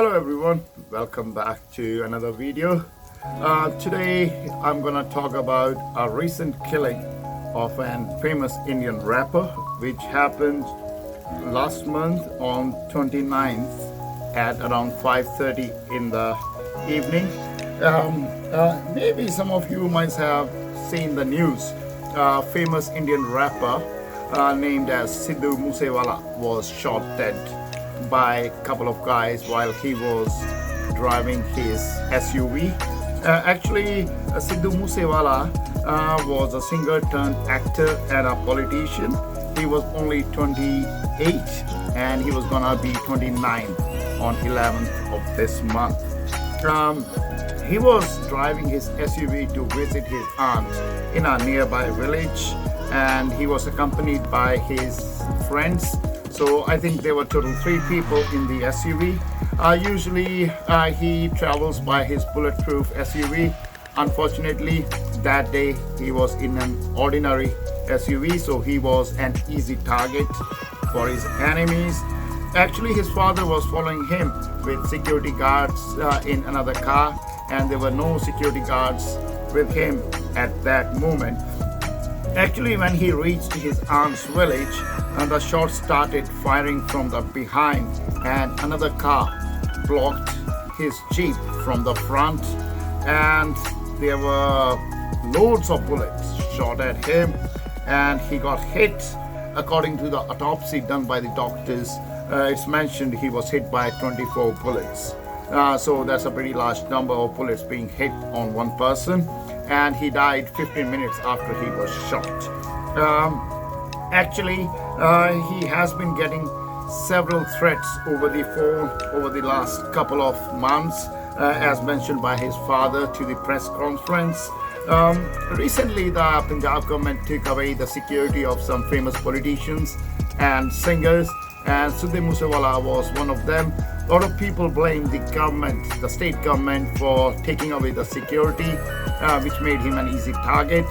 Hello everyone, welcome back to another video. Today I'm gonna talk about a recent killing of an famous Indian rapper which happened last month on 29th at around 5:30 in the evening. Maybe some of you might have seen the news. Famous Indian rapper named as Sidhu Moose Wala was shot dead by a couple of guys while he was driving his SUV. Sidhu Moose Wala was a singer turned actor and a politician. He was only 28 and he was gonna be 29 on 11th of this month. He was driving his SUV to visit his aunt in a nearby village, and he was accompanied by his friends. So I think there were total 3 people in the SUV. Usually he travels by his bulletproof SUV. Unfortunately, that day he was in an ordinary SUV, so he was an easy target for his enemies. Actually, his father was following him with security guards in another car, and there were no security guards with him at that moment. Actually, when he reached his aunt's village, the shots started firing from the behind, and another car blocked his jeep from the front, and there were loads of bullets shot at him, and he got hit. According to the autopsy done by the doctors, it's mentioned he was hit by 24 bullets. So that's a pretty large number of bullets being hit on one person, and he died 15 minutes after he was shot. He has been getting several threats over the phone over the last couple of months, as mentioned by his father to the press conference. Recently, the Punjab government took away the security of some famous politicians and singers, and Sidhu Moose Wala was one of them. A lot of people blame the government, the state government, for taking away the security, which made him an easy target.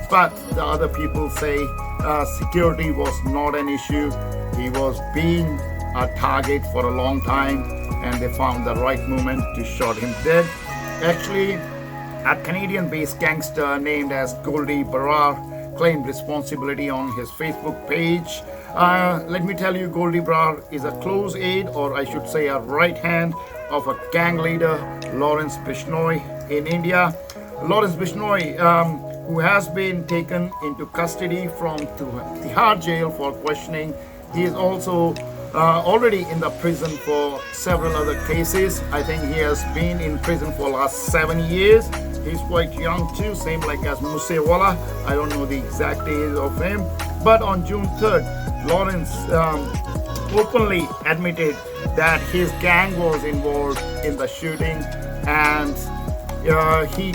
But the other people say security was not an issue. He was being a target for a long time, and they found the right moment to shoot him dead. Actually, a Canadian-based gangster named as Goldy Brar claimed responsibility on his Facebook page. Let me tell you, Goldy Brar is a close aide, or I should say a right hand of a gang leader, Lawrence Bishnoi, in India. Lawrence Bishnoi, who has been taken into custody from Tihar jail for questioning. He is also already in the prison for several other cases. I think he has been in prison for last 7 years. He's quite young too, same like as Moose Wala. I don't know the exact age of him. But on June 3rd, Lawrence openly admitted that his gang was involved in the shooting, and he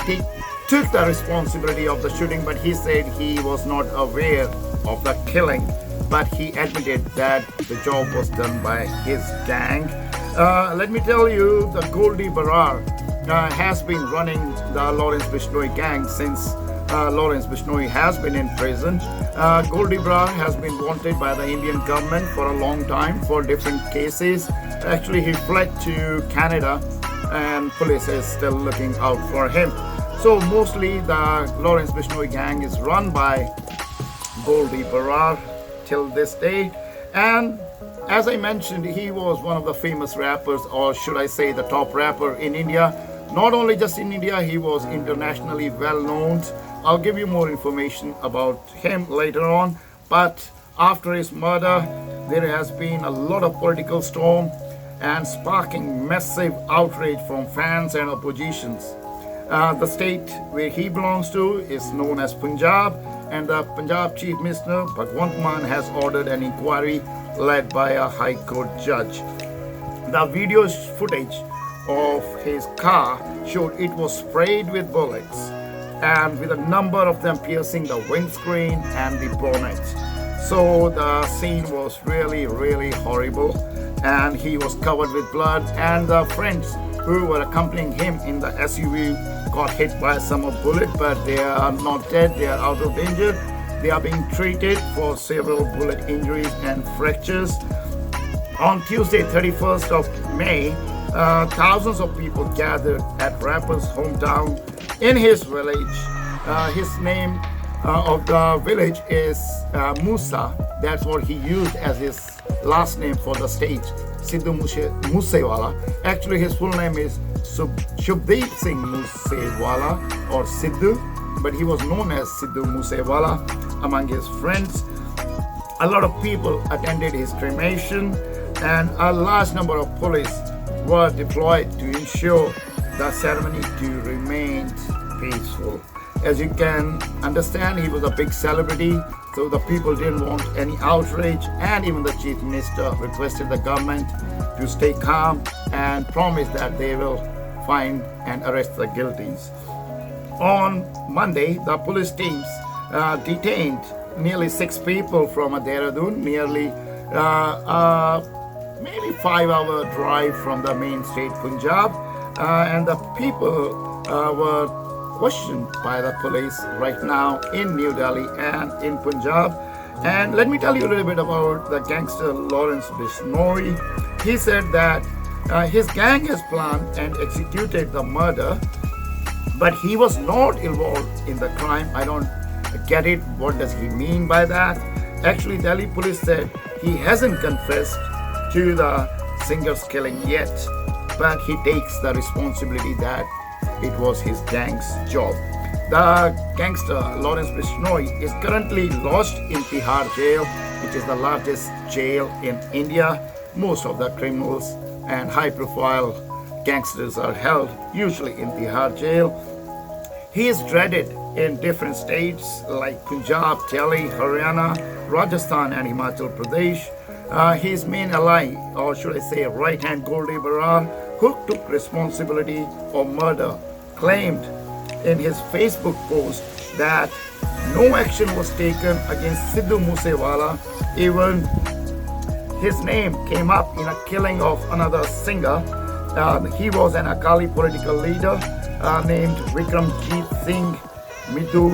took the responsibility of the shooting, but he said he was not aware of the killing. But he admitted that the job was done by his gang. Let me tell you, the Goldy Brar has been running the Lawrence Bishnoi gang since Lawrence Bishnoi has been in prison. Goldy Brar has been wanted by the Indian government for a long time for different cases. Actually, he fled to Canada, and police is still looking out for him. So mostly the Lawrence Bishnoi gang is run by Goldy Brar till this day. And as I mentioned, he was one of the famous rappers, or should I say the top rapper in India. Not only just in India, he was internationally well known. I'll give you more information about him later on. But after his murder, there has been a lot of political storm and sparking massive outrage from fans and oppositions. The state where he belongs to is known as Punjab, and the Punjab Chief Minister Bhagwant Mann has ordered an inquiry led by a High Court judge. The video footage of his car showed it was sprayed with bullets, and with a number of them piercing the windscreen and the bonnet. So the scene was really, really horrible, and he was covered with blood, and the friends who were accompanying him in the SUV got hit by some bullet, but they are not dead, they are out of danger. They are being treated for several bullet injuries and fractures. On Tuesday, 31st of May, Thousands of people gathered at rapper's hometown in his village. His name of the village is Moosa. That's what he used as his last name for the stage, Sidhu Moose Wala. Actually, his full name is Shubhdeep Singh Wala or Sidhu, but he was known as Sidhu Moose Wala among his friends. A lot of people attended his cremation, and a large number of police were deployed to ensure the ceremony to remain peaceful. As you can understand, he was a big celebrity, so the people didn't want any outrage, and even the chief minister requested the government to stay calm and promised that they will find and arrest the guilties. On Monday, the police teams detained nearly 6 people from Dehradun, nearly maybe 5-hour drive from the main state Punjab, and the people were questioned by the police right now in New Delhi and in Punjab. And let me tell you a little bit about the gangster Lawrence Bishnoi. He said that his gang has planned and executed the murder, but he was not involved in the crime. I don't get it. What does he mean by that? Actually, Delhi police said he hasn't confessed to the singer's killing yet, but he takes the responsibility that it was his gang's job. The gangster Lawrence Bishnoi is currently lodged in Tihar jail, which is the largest jail in India. Most of the criminals and high-profile gangsters are held usually in Tihar jail. He is dreaded in different states like Punjab, Delhi, Haryana, Rajasthan, and Himachal Pradesh. His main ally, or should I say right-hand Goldy Brar, who took responsibility of murder, claimed in his Facebook post that no action was taken against Sidhu Moose Wala. Even his name came up in a killing of another singer. He was an Akali political leader named Vikramjit Singh Sidhu.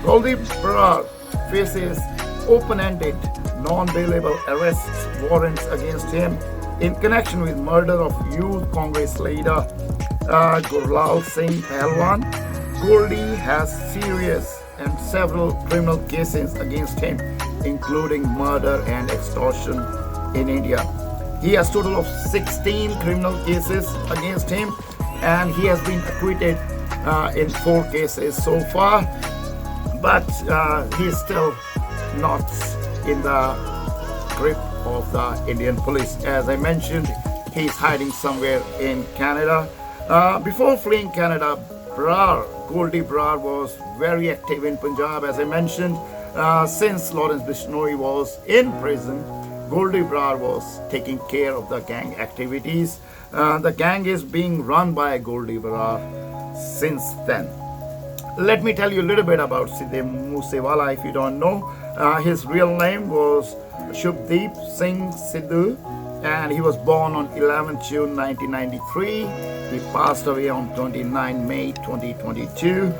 Goldy Brar faces open-ended, non-bailable arrest warrants against him in connection with murder of Youth Congress leader Bhola Singh. Goldy has serious and several criminal cases against him, including murder and extortion in India. He has a total of 16 criminal cases against him, and he has been acquitted in 4 cases so far, but he is still not in the grip of the Indian police. As I mentioned, he is hiding somewhere in Canada. Before fleeing Canada, Goldy Brar was very active in Punjab. As I mentioned, since Lawrence Bishnoi was in prison, Goldy Brar was taking care of the gang activities. The gang is being run by Goldy Brar since then. Let me tell you a little bit about Sidhu Moose Wala if you don't know. His real name was Shubhdeep Singh Sidhu, and he was born on 11 June 1993. He passed away on 29 May 2022.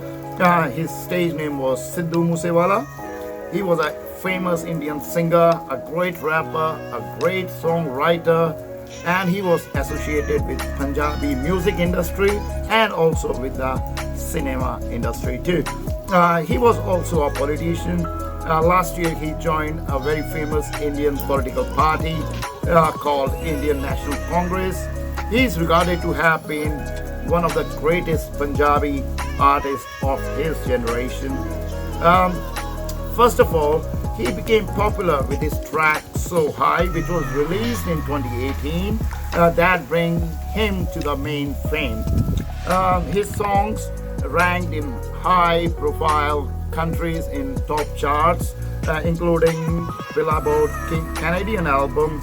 His stage name was Sidhu Moose Wala. He was a famous Indian singer, a great rapper, a great songwriter, and he was associated with Punjabi music industry and also with the cinema industry too. He was also a politician. Last year he joined a very famous Indian political party called Indian National Congress. He is regarded to have been one of the greatest Punjabi artists of his generation. First of all, he became popular with his track So High, which was released in 2018. That bring him to the main fame. His songs ranked in high-profile countries in top charts, including Billboard Canadian album,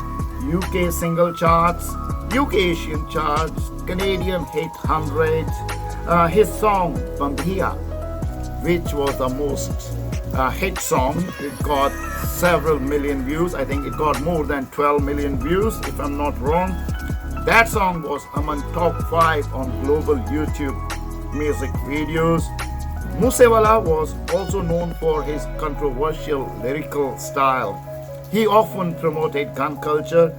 UK single charts, UK Asian charts, Canadian Hit 100. His song Bandhiya, which was the most hit song, it got several million views. I think it got more than 12 million views if I'm not wrong. That song was among top 5 on global YouTube music videos. Moose Wala was also known for his controversial lyrical style. He often promoted gun culture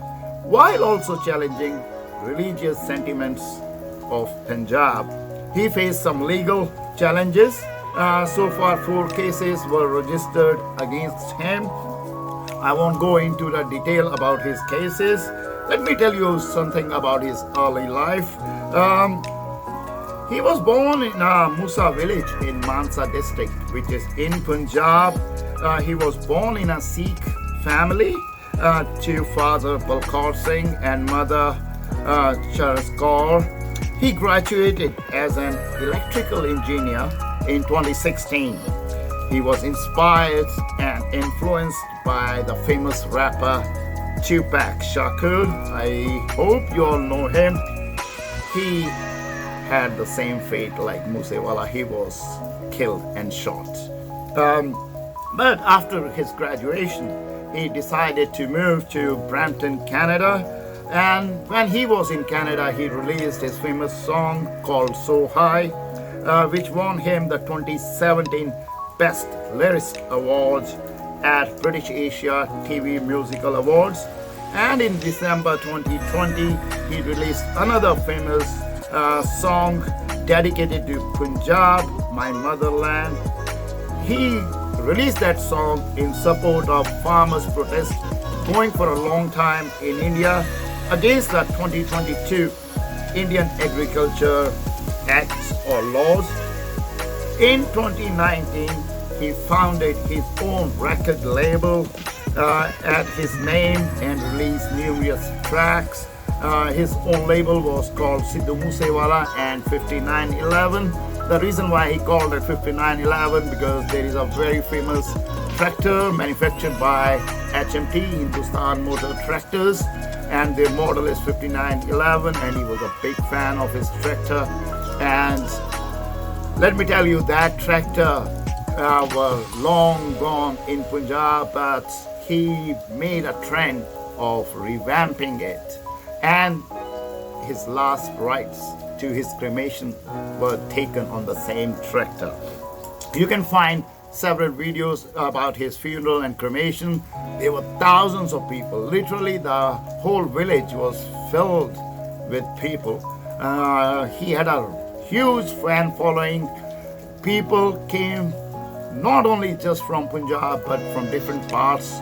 while also challenging religious sentiments of Punjab. He faced some legal challenges. So far, 4 cases were registered against him. I won't go into the detail about his cases. Let me tell you something about his early life. He was born in Moosa village in Mansa district, which is in Punjab. He was born in a Sikh family to father Bhola Singh and mother Charan Kaur. He graduated as an electrical engineer in 2016. He was inspired and influenced by the famous rapper Tupac Shakur. I hope you all know him. He had the same fate like Moosewala. He was killed and shot. But after his graduation, he decided to move to Brampton, Canada. And when he was in Canada, he released his famous song called So High, which won him the 2017 Best Lyricist Awards at British Asia TV Musical Awards. And in December 2020, he released another famous song dedicated to Punjab, my motherland. He released that song in support of farmers' protest going for a long time in India against the 2022 Indian Agriculture Acts or laws. In 2019, he founded his own record label at his name and released numerous tracks. His own label was called Sidhu Moosewala and 5911. The reason why he called it 5911 because there is a very famous tractor manufactured by HMT, Hindustan Motor Tractors, and their model is 5911, and he was a big fan of his tractor. And let me tell you, that tractor was long gone in Punjab, but he made a trend of revamping it, and his last rites to his cremation were taken on the same tractor. You can find several videos about his funeral and cremation. There were thousands of people. Literally, the whole village was filled with people. He had a huge fan following. People came not only just from Punjab but from different parts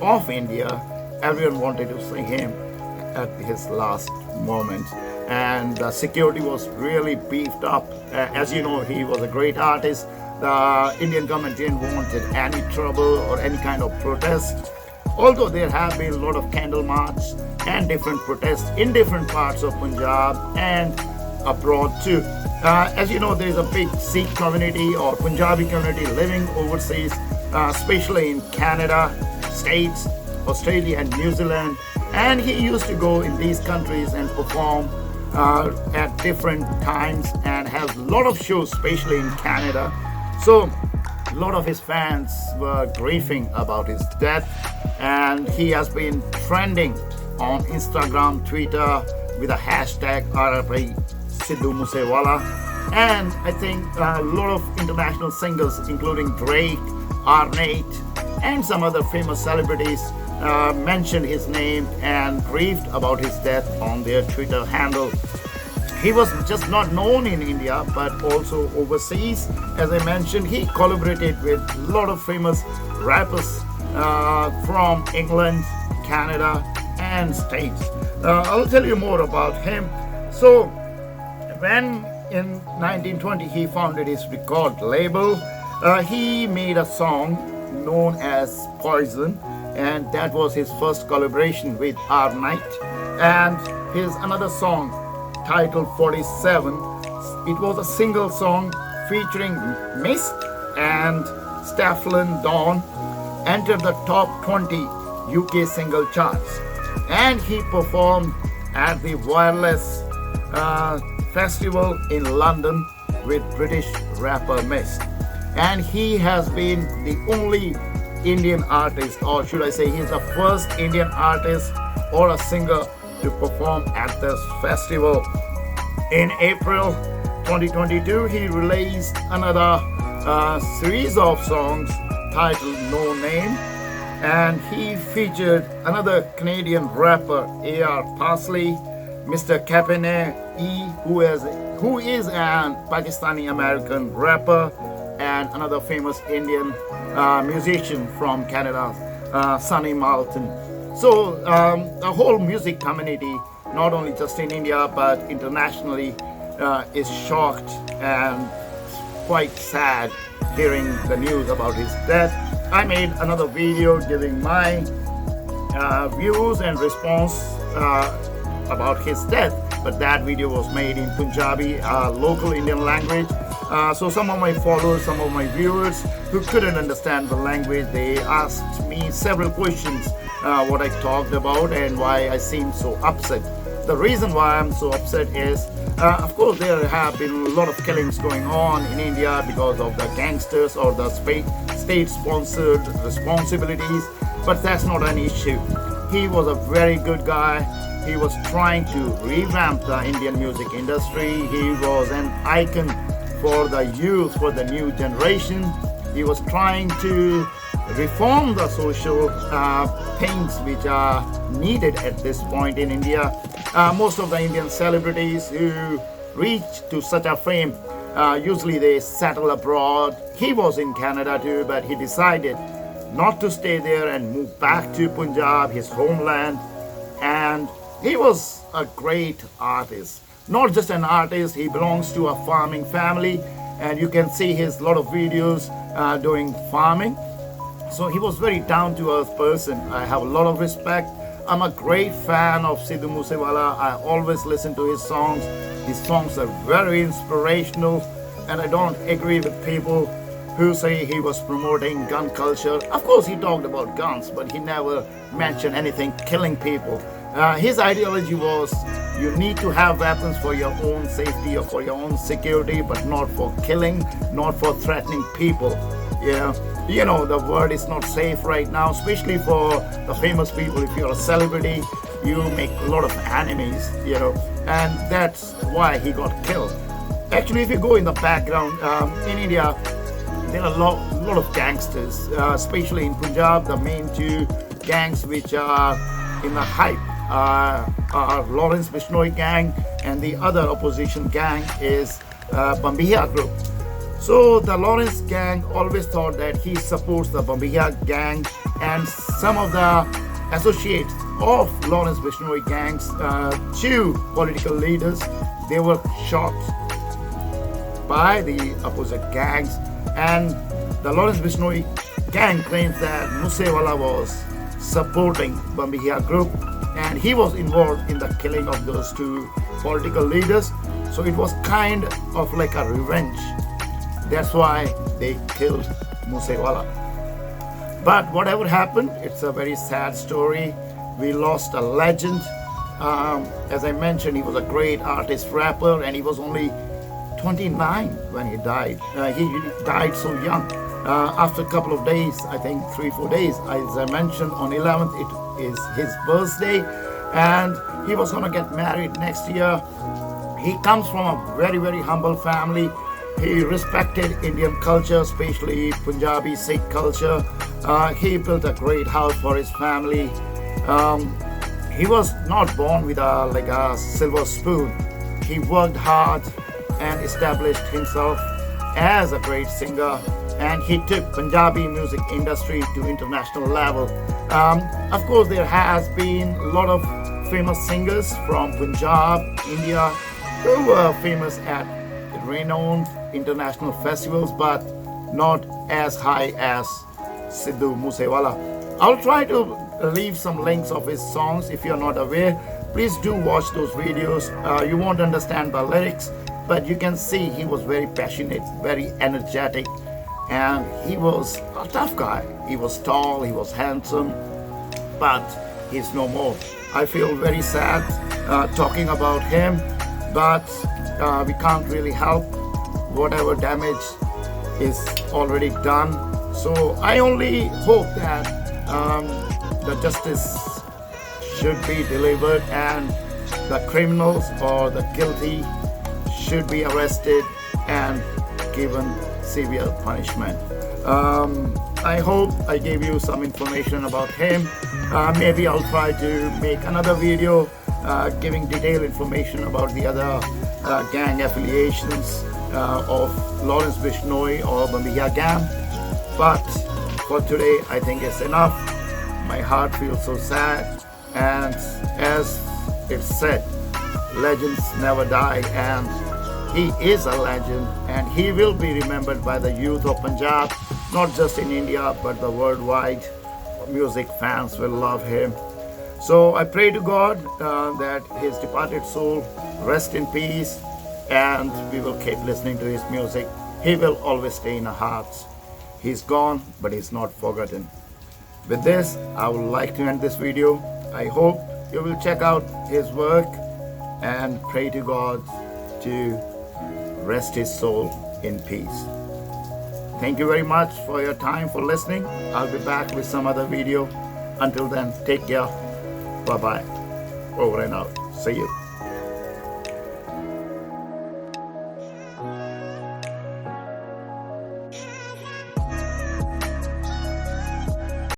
of India. Everyone wanted to see him at his last moment, and the security was really beefed up. As you know, he was a great artist. The Indian government didn't want any trouble or any kind of protest, although there have been a lot of candle marches and different protests in different parts of Punjab and abroad too. As you know, there is a big Sikh community or Punjabi community living overseas, especially in Canada, States, Australia and New Zealand. And he used to go in these countries and perform at different times and has a lot of shows, especially in Canada. So a lot of his fans were grieving about his death, and he has been trending on Instagram, Twitter with a hashtag r.i.p. Sidhu Moose Wala. And I think a lot of international singers, including Drake, R.i.p, and some other famous celebrities mentioned his name and grieved about his death on their Twitter handle. He was just not known in India but also overseas. As I mentioned, he collaborated with a lot of famous rappers from England, Canada and States. I'll tell you more about him. So when in 1920 he founded his record label, he made a song known as Poison, and that was his first collaboration with R.i.p. And his another song titled 47. It was a single song featuring Mist and Stefflin Dawn, entered the top 20 UK single charts, and he performed at the Wireless Festival in London with British rapper Mist. And he has been the only Indian artist, or should I say he's the first Indian artist or a singer to perform at this festival. In April 2022, he released another series of songs titled No Name, and he featured another Canadian rapper, A.R. Parsley, Mr. Kapene E, who is an Pakistani American rapper and another famous Indian musician from Canada, Sunny Malton. So the whole music community, not only just in India but internationally, is shocked and quite sad hearing the news about his death. I made another video giving my views and response about his death, but that video was made in Punjabi, local Indian language. So some of my followers, some of my viewers who couldn't understand the language, they asked me several questions what I talked about and why I seemed so upset. The reason why I'm so upset is, of course, there have been a lot of killings going on in India because of the gangsters or the state-sponsored responsibilities, but that's not an issue. He was a very good guy. He was trying to revamp the Indian music industry. He was an icon for the youth, for the new generation. He was trying to reform the social things which are needed at this point in India. Most of the Indian celebrities who reach to such a fame, usually they settle abroad. He was in Canada too, but he decided not to stay there and move back to Punjab, his homeland. And he was a great artist. Not just an artist, he belongs to a farming family, and you can see his lot of videos doing farming. So he was very down-to-earth person. I have a lot of respect. I'm a great fan of Sidhu Moose Wala. I always listen to his songs. His songs are very inspirational, and I don't agree with people who say he was promoting gun culture. Of course, he talked about guns, but he never mentioned anything killing people. His ideology was you need to have weapons for your own safety or for your own security, but not for killing, not for threatening people. You know, the world is not safe right now, especially for the famous people. If you're a celebrity, you make a lot of enemies, and that's why he got killed. Actually, if you go in the background, in India, there are a lot of gangsters, especially in Punjab. The main two gangs which are in the hype are Lawrence Bishnoi gang, and the other opposition gang is Bambia group. So the Lawrence gang always thought that he supports the Bambia gang, and some of the associates of Lawrence Bishnoi gangs, two political leaders, they were shot by the opposite gangs, and the Lawrence Bishnoi gang claims that Moosewala was supporting Bambia group, and he was involved in the killing of those two political leaders. So it was kind of like a revenge. That's why they killed Moosewala. But whatever happened, it's a very sad story. We lost a legend. As I mentioned, he was a great artist, rapper, and he was only 29 when he died. He died so young. After a couple of days, I think 3-4 days, as I mentioned, on 11th, it is his birthday, and he was gonna get married next year. He comes from a very, very humble family. He respected Indian culture, especially Punjabi Sikh culture. He built a great house for his family. He was not born with a silver spoon. He worked hard and established himself as a great singer, and he took Punjabi music industry to international level. Of course, there has been a lot of famous singers from Punjab, India, who were famous at renowned international festivals, but not as high as Sidhu Moose Wala. I'll try to leave some links of his songs. If you're not aware, please do watch those videos. You won't understand the lyrics, but you can see he was very passionate, very energetic, and he was a tough guy. He was tall, he was handsome, but he's no more. I feel very sad talking about him, but we can't really help. Whatever damage is already done. So I only hope that the justice should be delivered and the criminals or the guilty should be arrested and given severe punishment. I hope I gave you some information about him. Maybe I'll try to make another video giving detailed information about the other gang affiliations of Lawrence Bishnoi or Bambiya gang. But for today, I think it's enough. My heart feels so sad, and as it's said, legends never die, and he is a legend, and he will be remembered by the youth of Punjab, not just in India, but the worldwide music fans will love him. So I pray to God that his departed soul rest in peace, and we will keep listening to his music. He will always stay in our hearts. He's gone, but he's not forgotten. With this, I would like to end this video. I hope you will check out his work and pray to God to rest his soul in peace. Thank you very much for your time, for listening. I'll be back with some other video. Until then, take care. Bye-bye. Over and out. See you.